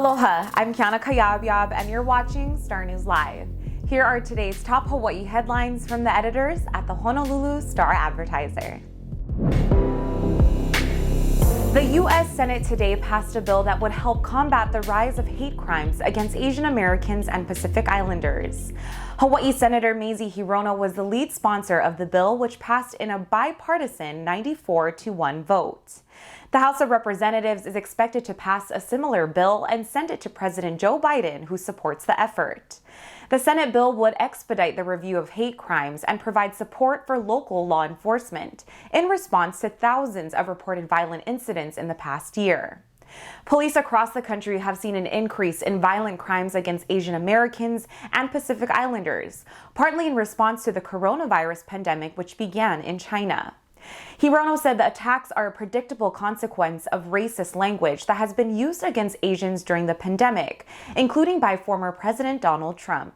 Aloha, I'm Kiana Cayabyab and you're watching Star News Live. Here are today's top Hawaii headlines from the editors at the Honolulu Star-Advertiser. The U.S. Senate today passed a bill that would help combat the rise of hate crimes against Asian Americans and Pacific Islanders. Hawaii Senator Mazie Hirono was the lead sponsor of the bill, which passed in a bipartisan 94-1 vote. The House of Representatives is expected to pass a similar bill and send it to President Joe Biden, who supports the effort. The Senate bill would expedite the review of hate crimes and provide support for local law enforcement in response to thousands of reported violent incidents in the past year. Police across the country have seen an increase in violent crimes against Asian Americans and Pacific Islanders, partly in response to the coronavirus pandemic, which began in China. Hirono said the attacks are a predictable consequence of racist language that has been used against Asians during the pandemic, including by former President Donald Trump.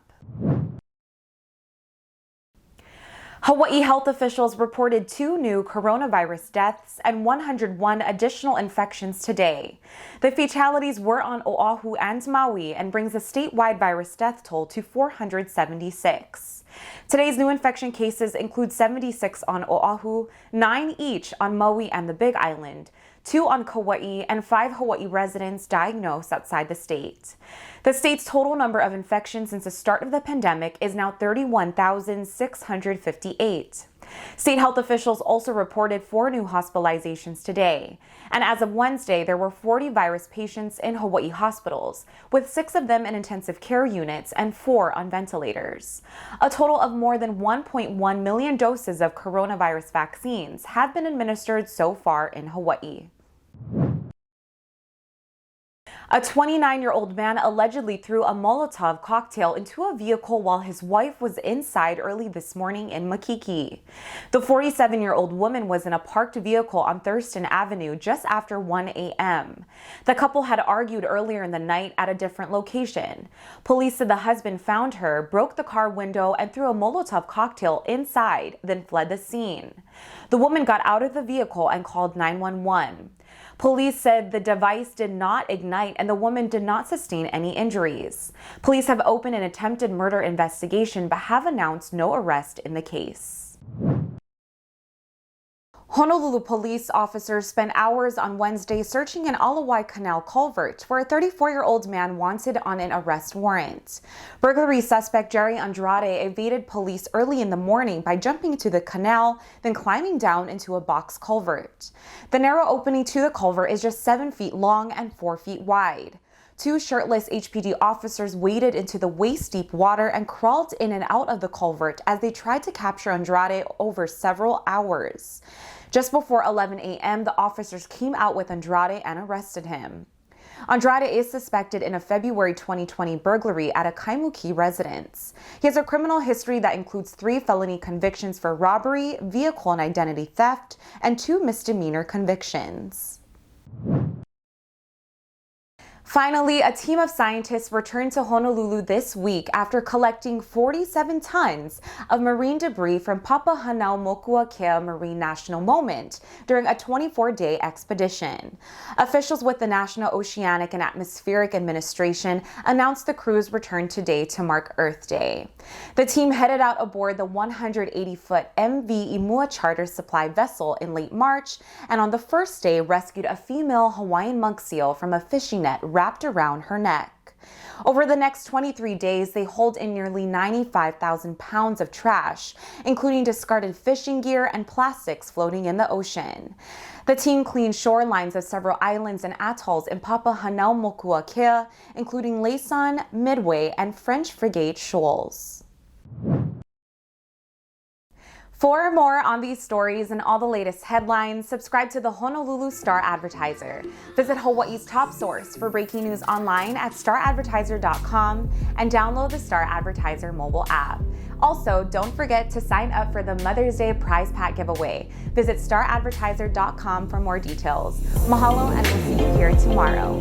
Hawaii health officials reported 2 new coronavirus deaths and 101 additional infections today. The fatalities were on Oahu and Maui and brings the statewide virus death toll to 476. Today's new infection cases include 76 on Oahu, 9 each on Maui and the Big Island, 2 on Kauai, and 5 Hawaii residents diagnosed outside the state. The state's total number of infections since the start of the pandemic is now 31,658. State health officials also reported 4 new hospitalizations today. And as of Wednesday, there were 40 virus patients in Hawaii hospitals, with 6 of them in intensive care units and 4 on ventilators. A total of more than 1.1 million doses of coronavirus vaccines have been administered so far in Hawaii. A 29-year-old man allegedly threw a Molotov cocktail into a vehicle while his wife was inside early this morning in Makiki. The 47-year-old woman was in a parked vehicle on Thurston Avenue just after 1 a.m. The couple had argued earlier in the night at a different location. Police said the husband found her, broke the car window, and threw a Molotov cocktail inside, then fled the scene. The woman got out of the vehicle and called 911. Police said the device did not ignite and the woman did not sustain any injuries. Police have opened an attempted murder investigation but have announced no arrest in the case. Honolulu police officers spent hours on Wednesday searching an Alawai Canal culvert where a 34-year-old man wanted on an arrest warrant. Burglary suspect Jerry Andrade evaded police early in the morning by jumping into the canal, then climbing down into a box culvert. The narrow opening to the culvert is just 7 feet long and 4 feet wide. 2 shirtless HPD officers waded into the waist-deep water and crawled in and out of the culvert as they tried to capture Andrade over several hours. Just before 11 a.m., the officers came out with Andrade and arrested him. Andrade is suspected in a February 2020 burglary at a Kaimuki residence. He has a criminal history that includes 3 felony convictions for robbery, vehicle and identity theft, and 2 misdemeanor convictions. Finally, a team of scientists returned to Honolulu this week after collecting 47 tons of marine debris from Papahanaumokuakea Marine National Moment during a 24-day expedition. Officials with the National Oceanic and Atmospheric Administration announced the crew's return today to mark Earth Day. The team headed out aboard the 180-foot MV Imua charter supply vessel in late March, and on the first day rescued a female Hawaiian monk seal from a fishing net wrapped around her neck. Over the next 23 days, they hauled in nearly 95,000 pounds of trash, including discarded fishing gear and plastics floating in the ocean. The team cleaned shorelines of several islands and atolls in Papahanaumokuakea, including Laysan, Midway, and French Frigate Shoals. For more on these stories and all the latest headlines, subscribe to the Honolulu Star-Advertiser. Visit Hawaii's top source for breaking news online at staradvertiser.com and download the Star-Advertiser mobile app. Also, don't forget to sign up for the Mother's Day prize pack giveaway. Visit staradvertiser.com for more details. Mahalo, and we'll see you here tomorrow.